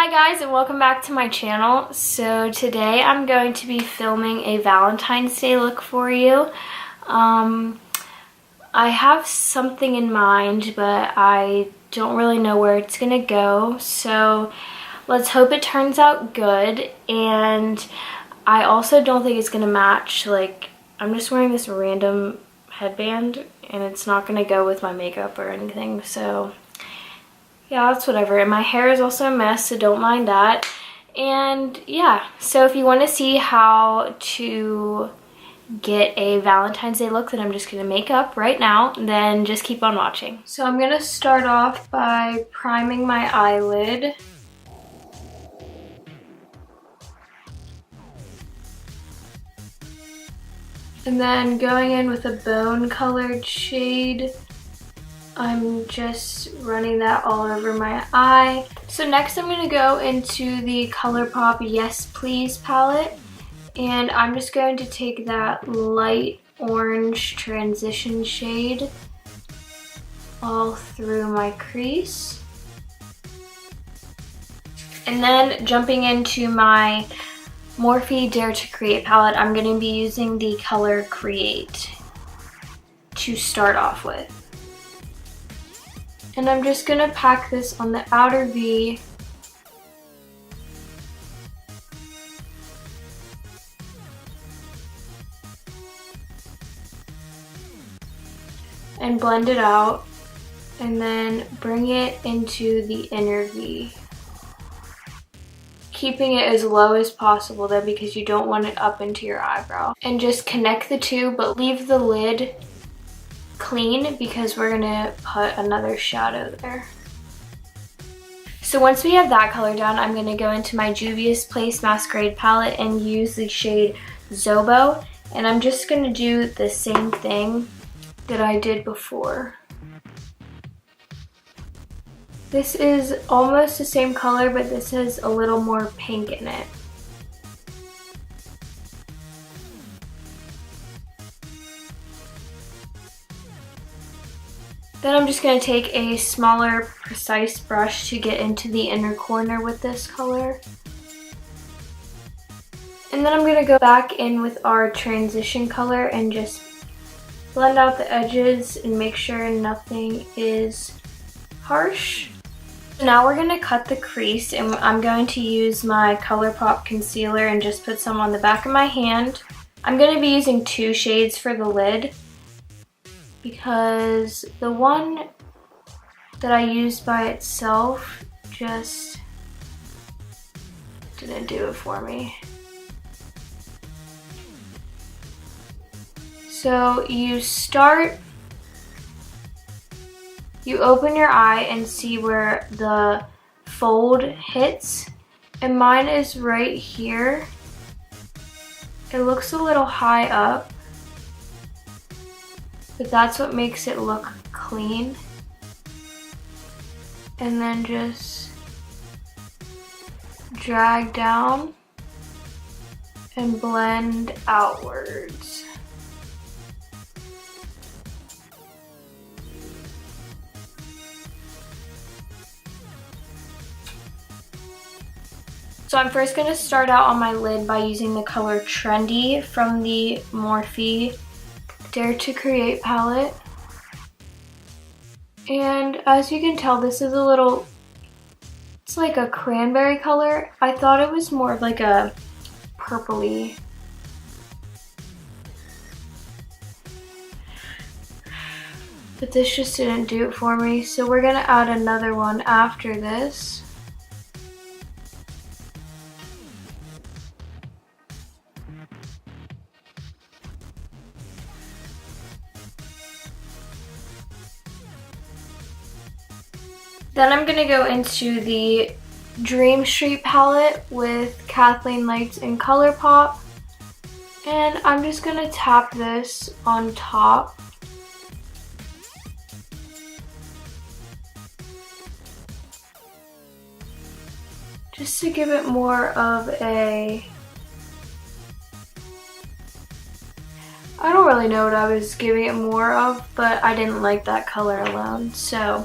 Hi guys, and welcome back to my channel. So today I'm going to be filming a Valentine's Day look for you. I have something in mind, but I don't really know where it's gonna go. So let's hope it turns out good. And I also don't think it's gonna match. Like, I'm just wearing this random headband and it's not gonna go with my makeup or anything. So yeah, that's whatever. And my hair is also a mess, so don't mind that. And yeah, so if you want to see how to get a Valentine's Day look that I'm just going to make up right now, then just keep on watching. So I'm going to start off by priming my eyelid. And then going in with a bone colored shade. I'm just running that all over my eye. So next I'm going to go into the ColourPop Yes Please palette. And I'm just going to take that light orange transition shade all through my crease. And then jumping into my Morphe Dare to Create palette, I'm going to be using the color Create to start off with. And I'm just going to pack this on the outer V. And blend it out. And then bring it into the inner V. Keeping it as low as possible though, because you don't want it up into your eyebrow. And just connect the two, but leave the lid clean because we're gonna put another shadow there. So once we have that color down, I'm gonna go into my Juvia's Place Masquerade palette and use the shade Zobo. And I'm just gonna do the same thing that I did before. This is almost the same color, but this has a little more pink in it. Then I'm just going to take a smaller, precise brush to get into the inner corner with this color. And then I'm going to go back in with our transition color and just blend out the edges and make sure nothing is harsh. Now we're going to cut the crease, and I'm going to use my ColourPop concealer and just put some on the back of my hand. I'm going to be using two shades for the lid, because the one that I used by itself just didn't do it for me. So you open your eye and see where the fold hits, and mine is right here. It looks a little high up, but that's what makes it look clean. And then just drag down and blend outwards. So I'm first going to start out on my lid by using the color Trendy from the Morphe Dare to Create palette. And as you can tell, this is it's like a cranberry color. I thought it was more of like a purpley. But this just didn't do it for me. So we're gonna add another one after this. Then I'm going to go into the Dream Street palette with Kathleen Lights and ColourPop. And I'm just going to tap this on top. Just to give it more of a... I don't really know what I was giving it more of, but I didn't like that color alone. So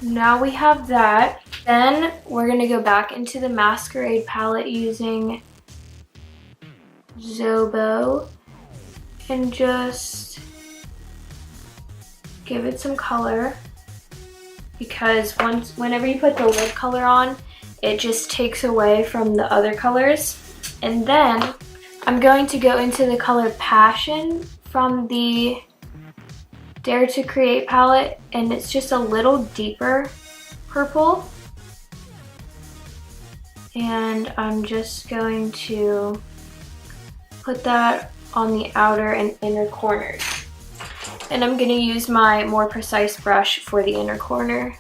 now we have that. Then we're gonna go back into the Masquerade palette using Zobo and just give it some color, because whenever you put the lid color on, it just takes away from the other colors. And then I'm going to go into the color Passion from the Dare to Create palette, and it's just a little deeper purple. And I'm just going to put that on the outer and inner corners. And I'm gonna use my more precise brush for the inner corner.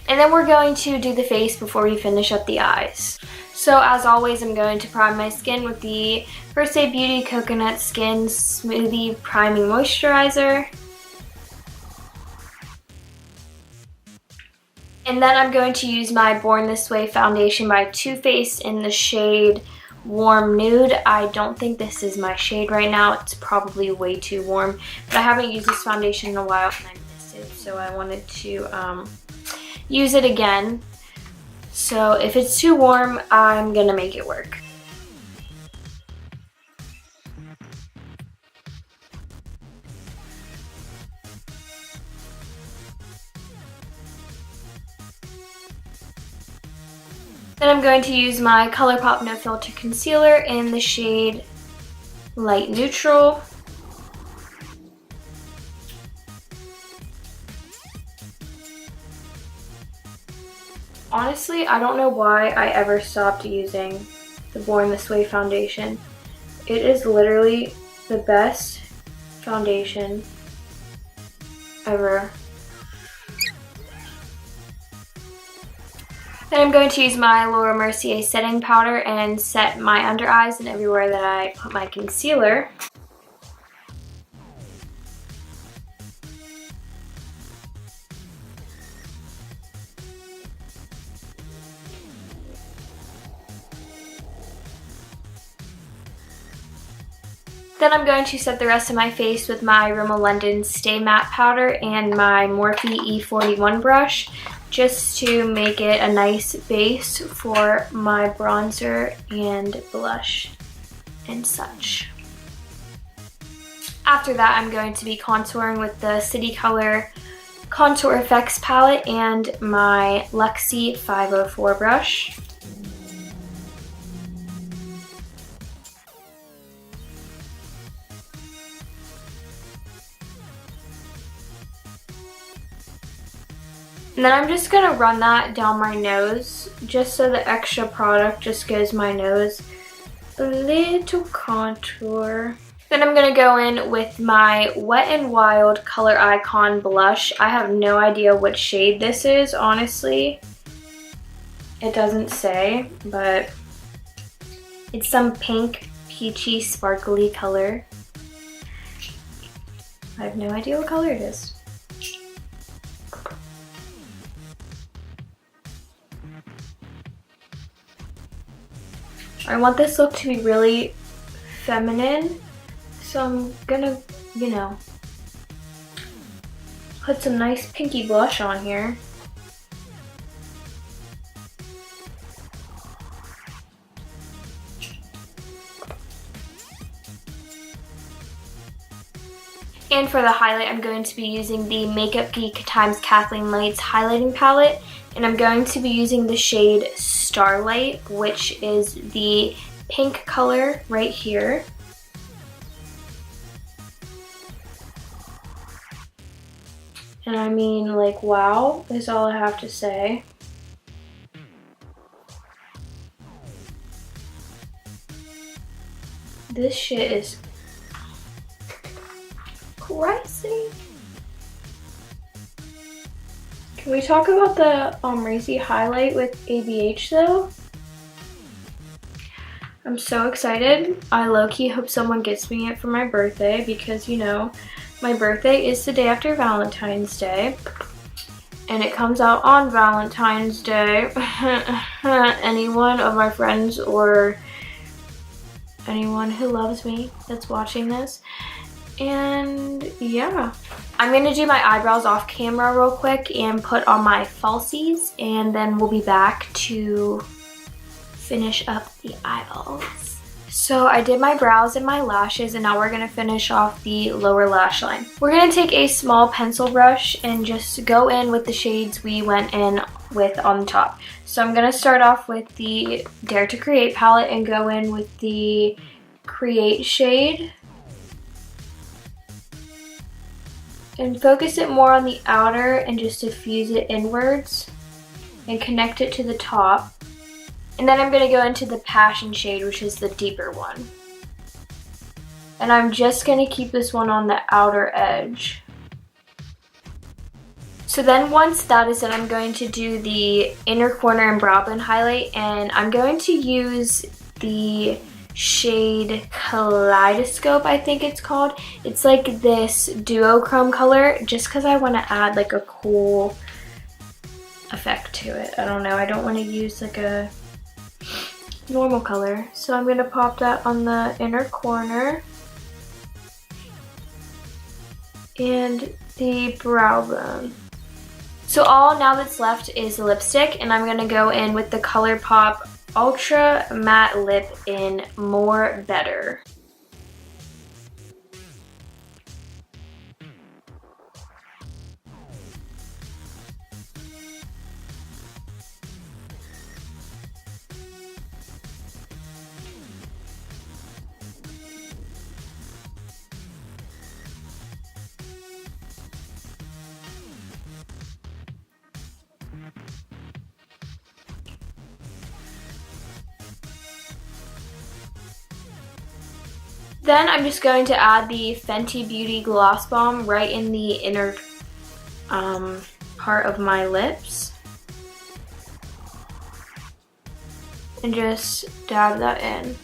And then we're going to do the face before we finish up the eyes. So as always, I'm going to prime my skin with the First Aid Beauty Coconut Skin Smoothie Priming Moisturizer. And then I'm going to use my Born This Way foundation by Too Faced in the shade Warm Nude. I don't think this is my shade right now. It's probably way too warm. But I haven't used this foundation in a while and I missed it. So I wanted to use it again. So if it's too warm, I'm gonna make it work. Then I'm going to use my ColourPop No Filter Concealer in the shade Light Neutral. Honestly, I don't know why I ever stopped using the Born This Way foundation. It is literally the best foundation ever. Then I'm going to use my Laura Mercier setting powder and set my under eyes and everywhere that I put my concealer. Then I'm going to set the rest of my face with my Rimmel London Stay Matte powder and my Morphe E41 brush, just to make it a nice base for my bronzer and blush and such. After that, I'm going to be contouring with the City Color Contour Effects palette and my Luxie 504 brush. And then I'm just going to run that down my nose, just so the extra product just gives my nose a little contour. Then I'm going to go in with my Wet n Wild Color Icon blush. I have no idea what shade this is, honestly. It doesn't say, but it's some pink, peachy, sparkly color. I have no idea what color it is. I want this look to be really feminine, so I'm gonna, you know, put some nice pinky blush on here. And for the highlight, I'm going to be using the Makeup Geek x Kathleen Lights highlighting palette, and I'm going to be using the shade Starlight, which is the pink color right here. And I mean, like, wow, is all I have to say. This shit is crazy. Can we talk about the Racy highlight with ABH though? I'm so excited. I low-key hope someone gets me it for my birthday because, you know, my birthday is the day after Valentine's Day. And it comes out on Valentine's Day. Any one of my friends or anyone who loves me that's watching this. And yeah, I'm gonna do my eyebrows off camera real quick and put on my falsies, and then we'll be back to finish up the eyeballs. So I did my brows and my lashes, and now we're gonna finish off the lower lash line. We're gonna take a small pencil brush and just go in with the shades we went in with on the top. So I'm gonna start off with the Dare to Create palette and go in with the Create shade. And focus it more on the outer and just diffuse it inwards and connect it to the top. And then I'm going to go into the Passion shade, which is the deeper one. And I'm just going to keep this one on the outer edge. So then once that is done, I'm going to do the inner corner and brow bone highlight, and I'm going to use the shade Kaleidoscope, I think it's called. It's like this duochrome color, just because I want to add like a cool effect to it. I don't know, I don't want to use like a normal color. So I'm going to pop that on the inner corner and the brow bone. So all now that's left is lipstick, and I'm going to go in with the ColourPop Ultra Matte Lip in More Better. Then I'm just going to add the Fenty Beauty Gloss Bomb right in the inner part of my lips. And just dab that in.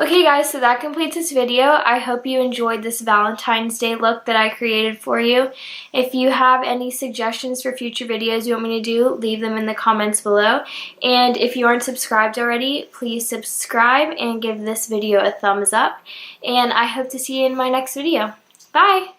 Okay guys, so that completes this video. I hope you enjoyed this Valentine's Day look that I created for you. If you have any suggestions for future videos you want me to do, leave them in the comments below. And if you aren't subscribed already, please subscribe and give this video a thumbs up. And I hope to see you in my next video. Bye!